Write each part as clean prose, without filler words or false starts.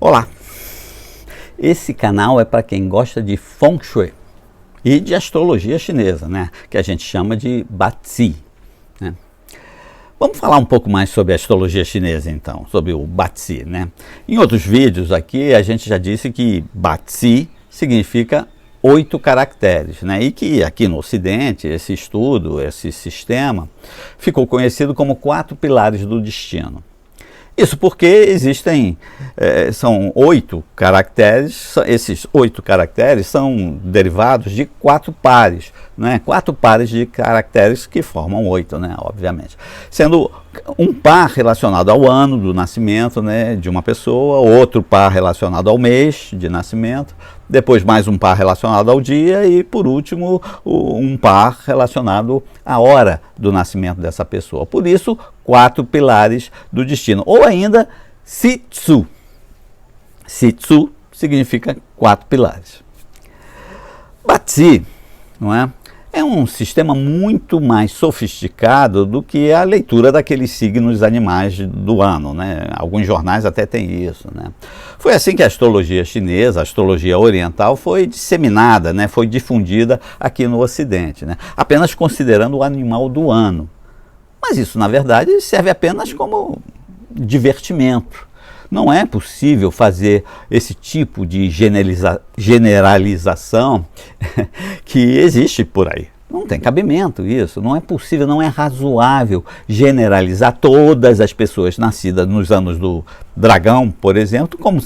Olá, esse canal é para quem gosta de Feng Shui e de astrologia chinesa, né? Que a gente chama de Bazi, né? Vamos falar um pouco mais sobre a astrologia chinesa então, sobre o Bazi, né? Em outros vídeos aqui a gente já disse que Bazi significa 8 caracteres, né? E que aqui no Ocidente esse estudo, esse sistema, ficou conhecido como 4 pilares do destino. Isso porque existem, são 8 caracteres, esses 8 caracteres são derivados de 4 pares, né? 4 pares de caracteres que formam 8, né? Obviamente. Sendo um par relacionado ao ano do nascimento, né, de uma pessoa, outro par relacionado ao mês de nascimento, depois mais um par relacionado ao dia e, por último, um par relacionado à hora do nascimento dessa pessoa. Por isso, 4 pilares do destino. Ou ainda, Zhi-Tzu. Zhi-Tzu significa 4 pilares. Bazi, não é? É um sistema muito mais sofisticado do que a leitura daqueles signos animais do ano, né? Alguns jornais até têm isso, né? Foi assim que a astrologia chinesa, a astrologia oriental, foi disseminada, né? Foi difundida aqui no Ocidente, né? Apenas considerando o animal do ano. Mas isso, na verdade, serve apenas como divertimento. Não é possível fazer esse tipo de generalização que existe por aí. Não tem cabimento isso, não é possível, não é razoável generalizar todas as pessoas nascidas nos anos do dragão, por exemplo, como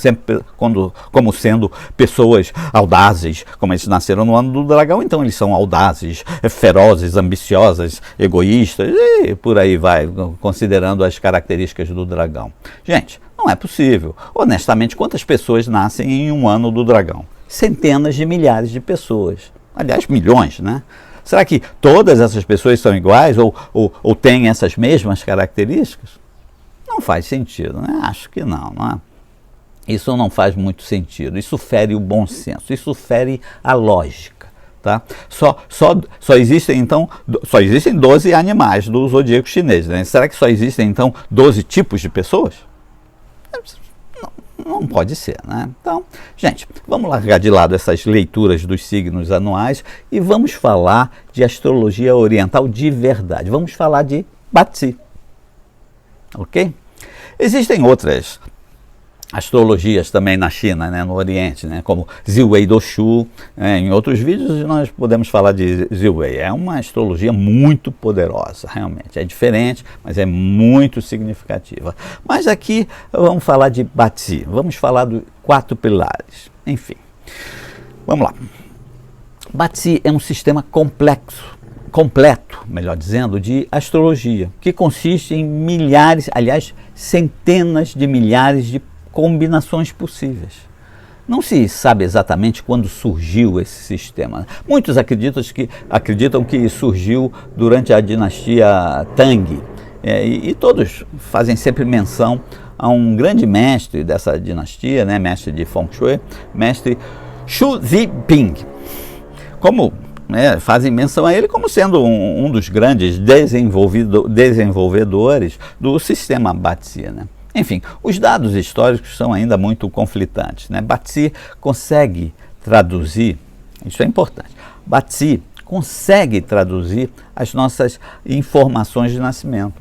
sendo pessoas audazes, como eles nasceram no ano do dragão, então eles são audazes, ferozes, ambiciosas, egoístas, e por aí vai, considerando as características do dragão. Gente, não é possível. Honestamente, quantas pessoas nascem em um ano do dragão? Centenas de milhares de pessoas. Aliás, milhões, né? Será que todas essas pessoas são iguais ou têm essas mesmas características? Não faz sentido, né? Acho que não, não é? Isso não faz muito sentido. Isso fere o bom senso, isso fere a lógica. Tá? Só existem então, só existem 12 animais do zodíaco chinês, né? Será que só existem então 12 tipos de pessoas? Não pode ser, né? Então, gente, vamos largar de lado essas leituras dos signos anuais e vamos falar de astrologia oriental de verdade. Vamos falar de Bazi, ok? Existem outras astrologias também na China, né, no Oriente, né, como Ziwei Doshu. Em outros vídeos nós podemos falar de Ziwei. É uma astrologia muito poderosa, realmente. É diferente, mas é muito significativa. Mas aqui vamos falar de Bazi, vamos falar dos 4 pilares. Enfim, vamos lá. Bazi é um sistema completo, melhor dizendo, de astrologia, que consiste em milhares, aliás, centenas de milhares de combinações possíveis. Não se sabe exatamente quando surgiu esse sistema. Muitos acreditam que surgiu durante a dinastia Tang, e todos fazem sempre menção a um grande mestre dessa dinastia, né, mestre de Feng Shui, mestre Xu Zhiping. Fazem menção a ele como sendo um dos grandes desenvolvedores do sistema Bazi, né? Enfim, os dados históricos são ainda muito conflitantes, né? Bazi consegue traduzir, isso é importante, Bazi consegue traduzir as nossas informações de nascimento.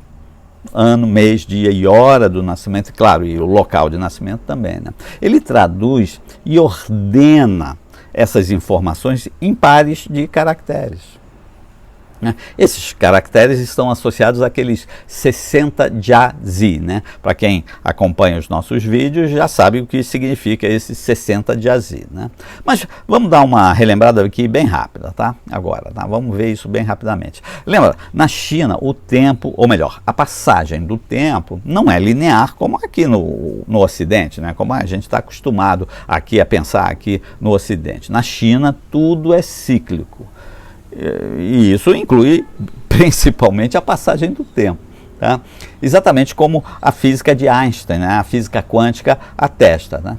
Ano, mês, dia e hora do nascimento, claro, e o local de nascimento também, né? Ele traduz e ordena essas informações em pares de caracteres. Esses caracteres estão associados àqueles 60 Jiazi, né? Para quem acompanha os nossos vídeos já sabe o que significa esses 60 Jiazi, né? Mas vamos dar uma relembrada aqui bem rápida, tá? Agora, tá? Vamos ver isso bem rapidamente. Lembra, na China o tempo, ou melhor, a passagem do tempo não é linear como aqui no Ocidente, né? Como a gente está acostumado aqui a pensar aqui no Ocidente. Na China tudo é cíclico. E isso inclui principalmente a passagem do tempo, tá? Exatamente como a física de Einstein, né? A física quântica atesta, né?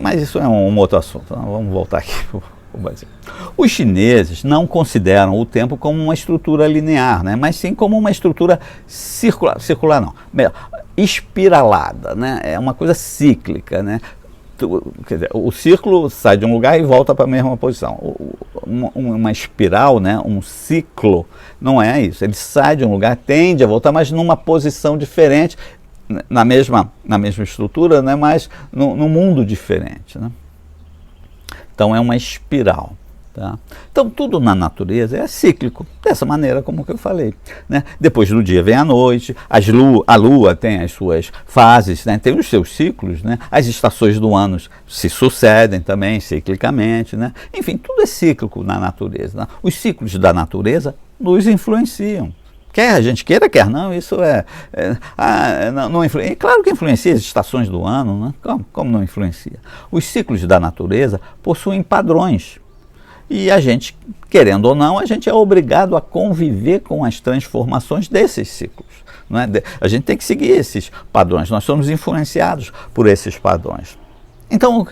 Mas isso é um outro assunto, né? Vamos voltar aqui para o Brasil. Os chineses não consideram o tempo como uma estrutura linear, né? Mas sim como uma estrutura circular não. espiralada, né? É uma coisa cíclica, né? Quer dizer, o círculo sai de um lugar e volta para a mesma posição. Uma espiral, né? Um ciclo, não é isso. Ele sai de um lugar, tende a voltar, mas numa posição diferente, na mesma estrutura, né? Mas num mundo diferente, né? Então é uma espiral. Tá? Então tudo na natureza é cíclico, dessa maneira como que eu falei, né? Depois do dia vem a noite, a lua tem as suas fases, né? Tem os seus ciclos, né? As estações do ano se sucedem também ciclicamente, né? Enfim, tudo é cíclico na natureza, né? Os ciclos da natureza nos influenciam. Quer a gente queira, quer não, isso não influencia. Claro que influencia as estações do ano, né? Como não influencia? Os ciclos da natureza possuem padrões. E a gente, querendo ou não, a gente é obrigado a conviver com as transformações desses ciclos. Não é? A gente tem que seguir esses padrões, nós somos influenciados por esses padrões. Então,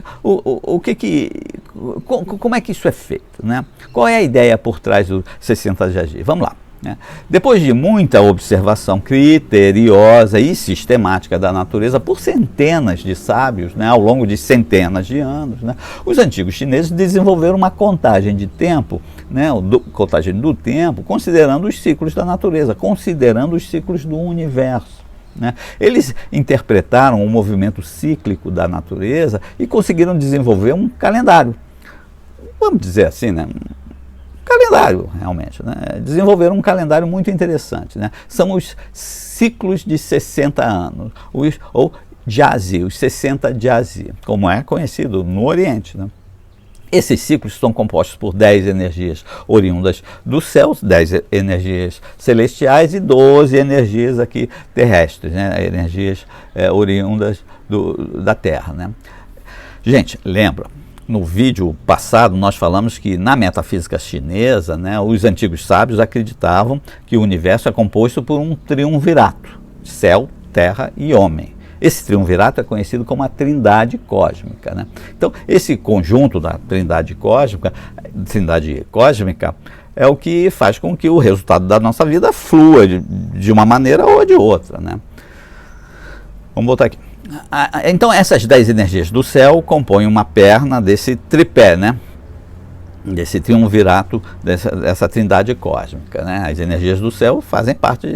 como é que isso é feito? Né? Qual é a ideia por trás do 60 de agir? Vamos lá. Né? Depois de muita observação criteriosa e sistemática da natureza por centenas de sábios, né, ao longo de centenas de anos, né, os antigos chineses desenvolveram uma contagem de tempo, né, contagem do tempo, considerando os ciclos da natureza, considerando os ciclos do universo. Né? Eles interpretaram o movimento cíclico da natureza e conseguiram desenvolver um calendário. Vamos dizer assim, né? Calendário, realmente, né? Desenvolveram um calendário muito interessante, né? São os ciclos de 60 anos, ou Jiazi, os 60 Jiazi, como é conhecido no Oriente, né? Esses ciclos são compostos por 10 energias oriundas do céu, 10 energias celestiais e 12 energias aqui terrestres, né? Energias oriundas da Terra, né? Gente, lembra? No vídeo passado nós falamos que na metafísica chinesa, né, os antigos sábios acreditavam que o universo é composto por um triunvirato, céu, terra e homem. Esse triunvirato é conhecido como a trindade cósmica. Né? Então, esse conjunto da trindade cósmica é o que faz com que o resultado da nossa vida flua de uma maneira ou de outra. Né? Vamos voltar aqui. Então essas 10 energias do céu compõem uma perna desse tripé, né? Desse triunvirato, dessa trindade cósmica, né? As energias do céu fazem parte,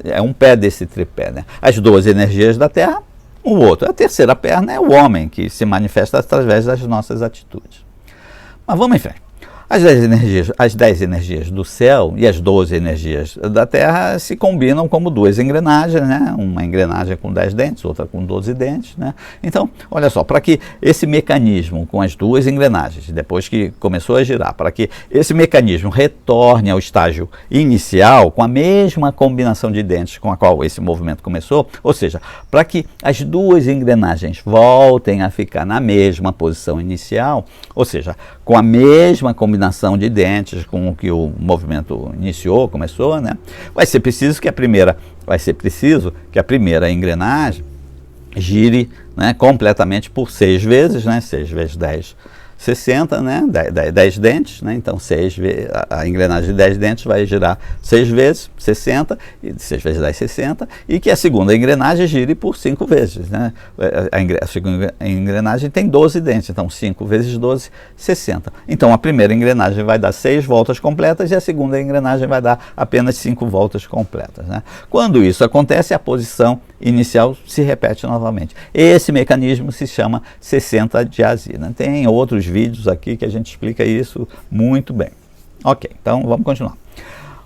é um pé desse tripé, né? As 12 energias da terra, o outro. A terceira perna é o homem, que se manifesta através das nossas atitudes. Mas vamos em frente. As 10 energias do céu e as 12 energias da Terra se combinam como duas engrenagens, né? Uma engrenagem com 10 dentes, outra com 12 dentes. Né? Então, olha só, para que esse mecanismo com as duas engrenagens, depois que começou a girar, para que esse mecanismo retorne ao estágio inicial com a mesma combinação de dentes com a qual esse movimento começou, ou seja, para que as duas engrenagens voltem a ficar na mesma posição inicial, ou seja, com a mesma combinação de dentes com o que o movimento começou, né? Vai ser preciso que a primeira engrenagem gire, né, completamente por 6 vezes, né? 6 vezes 10, 60, né? 10 dentes, né? Então a engrenagem de 10 dentes vai girar 6 vezes 60, e 6 vezes 10, 60, e que a segunda engrenagem gire por 5 vezes, né? A segunda engrenagem tem 12 dentes, então 5 vezes 12, 60. Então a primeira engrenagem vai dar 6 voltas completas e a segunda engrenagem vai dar apenas 5 voltas completas, né? Quando isso acontece, a posição inicial se repete novamente. Esse mecanismo se chama 60 Jiazi, né? Tem outros vídeos aqui que a gente explica isso muito bem. Ok, então vamos continuar.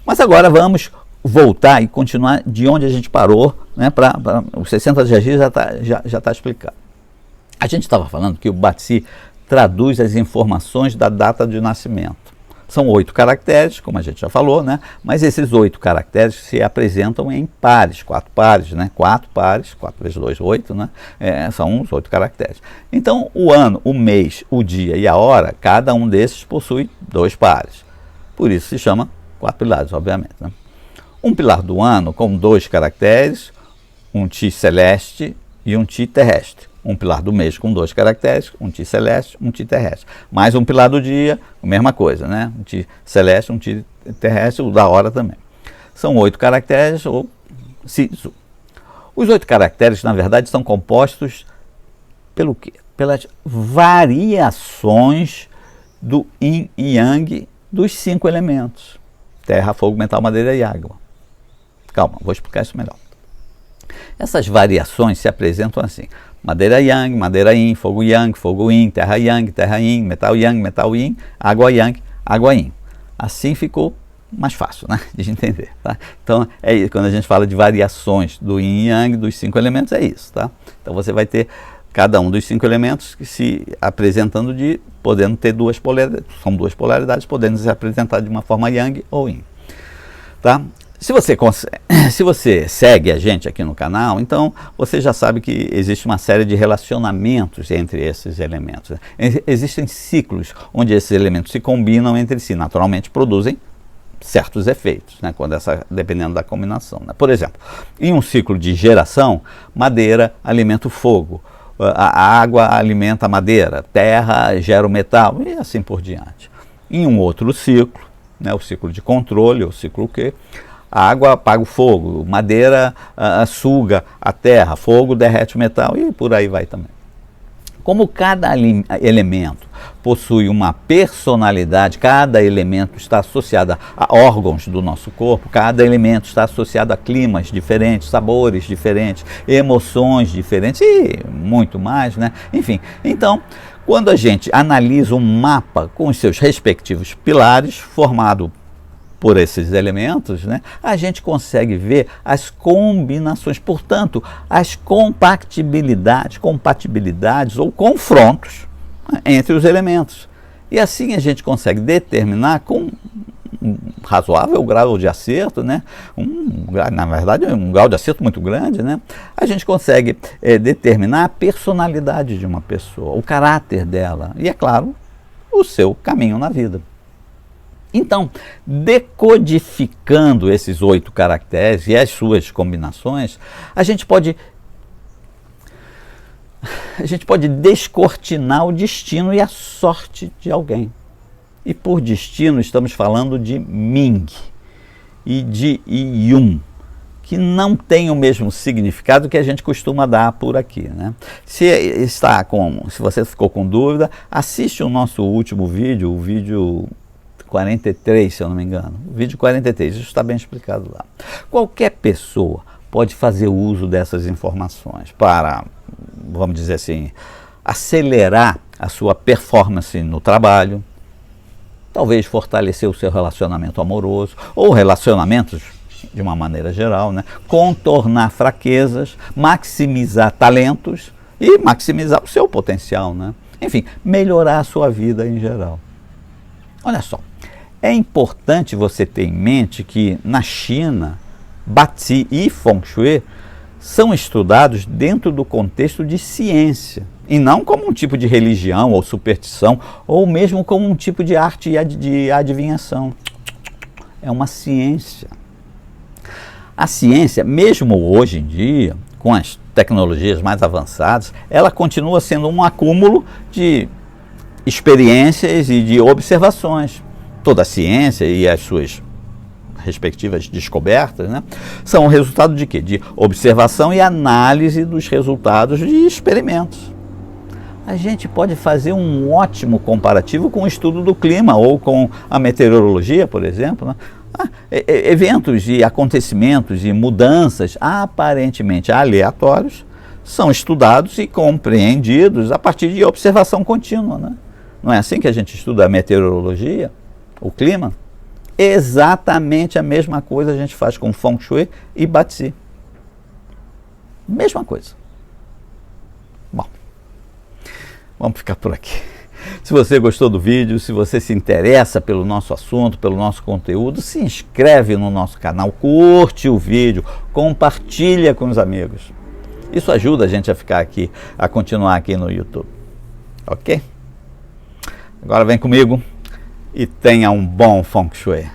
Mas agora vamos voltar e continuar de onde a gente parou, né? Para os 60 Jiazi já está explicado. A gente estava falando que o Batsi traduz as informações da data de nascimento. São 8 caracteres, como a gente já falou, né? Mas esses 8 caracteres se apresentam em pares, 4 pares, né? 4 pares, 4 vezes 2, 8, né? São os 8 caracteres. Então, o ano, o mês, o dia e a hora, cada um desses possui 2 pares. Por isso se chama 4 pilares, obviamente. Né? Um pilar do ano com 2 caracteres, um Ti celeste e um Ti terrestre. Um pilar do mês com 2 caracteres, um Ti celeste, um Ti terrestre. Mais um pilar do dia, a mesma coisa, né? Um Ti celeste, um Ti terrestre, o da hora também. São 8 caracteres ou Sisu. Os 8 caracteres, na verdade, são compostos pelo quê? Pelas variações do yin e yang dos 5 elementos: terra, fogo, metal, madeira e água. Calma, vou explicar isso melhor. Essas variações se apresentam assim: madeira yang, madeira yin, fogo yin, terra yin, metal yin, água yang, água yin. Assim ficou mais fácil, né, de entender, tá? Então, quando a gente fala de variações do yin e yang dos 5 elementos, é isso, tá? Então você vai ter cada um dos 5 elementos que se apresentando podendo ter duas polaridades, podendo se apresentar de uma forma yang ou yin, tá? Se você segue a gente aqui no canal, então você já sabe que existe uma série de relacionamentos entre esses elementos. Existem ciclos onde esses elementos se combinam entre si, naturalmente produzem certos efeitos, né, dependendo da combinação, né? Por exemplo, em um ciclo de geração, madeira alimenta o fogo, a água alimenta a madeira, terra gera o metal e assim por diante. Em um outro ciclo, né, o ciclo de controle, o ciclo Q, a água apaga o fogo, madeira suga a terra, fogo derrete o metal e por aí vai também. Como cada elemento possui uma personalidade, cada elemento está associado a órgãos do nosso corpo, cada elemento está associado a climas diferentes, sabores diferentes, emoções diferentes e muito mais, né? Enfim, então, quando a gente analisa um mapa com os seus respectivos pilares, formado por esses elementos, né, a gente consegue ver as combinações, portanto, as compatibilidades ou confrontos, né, entre os elementos. E assim a gente consegue determinar com um razoável grau de acerto, né, na verdade um grau de acerto muito grande, né, a gente consegue determinar a personalidade de uma pessoa, o caráter dela e, é claro, o seu caminho na vida. Então, decodificando esses 8 caracteres e as suas combinações, a gente pode descortinar o destino e a sorte de alguém. E por destino estamos falando de Ming e de Yun, que não tem o mesmo significado que a gente costuma dar por aqui, né? Se você ficou com dúvida, assiste o nosso último vídeo, o vídeo 43, se eu não me engano. O vídeo 43, isso está bem explicado lá. Qualquer pessoa pode fazer uso dessas informações para, vamos dizer assim, acelerar a sua performance no trabalho, talvez fortalecer o seu relacionamento amoroso, ou relacionamentos de uma maneira geral, né? Contornar fraquezas, maximizar talentos e maximizar o seu potencial, né? Enfim, melhorar a sua vida em geral. Olha só, é importante você ter em mente que na China, Bazi e Feng Shui são estudados dentro do contexto de ciência, e não como um tipo de religião ou superstição, ou mesmo como um tipo de arte de adivinhação. É uma ciência. A ciência, mesmo hoje em dia, com as tecnologias mais avançadas, ela continua sendo um acúmulo de experiências e de observações. Toda a ciência e as suas respectivas descobertas, né, são o resultado de quê? De observação e análise dos resultados de experimentos. A gente pode fazer um ótimo comparativo com o estudo do clima ou com a meteorologia, por exemplo, né? Eventos e acontecimentos e mudanças aparentemente aleatórios são estudados e compreendidos a partir de observação contínua, né? Não é assim que a gente estuda a meteorologia, o clima? Exatamente a mesma coisa a gente faz com Feng Shui e Bazi. Mesma coisa. Bom, vamos ficar por aqui. Se você gostou do vídeo, se você se interessa pelo nosso assunto, pelo nosso conteúdo, se inscreve no nosso canal, curte o vídeo, compartilha com os amigos. Isso ajuda a gente a ficar aqui, a continuar aqui no YouTube. Ok? Agora vem comigo e tenha um bom Feng Shui.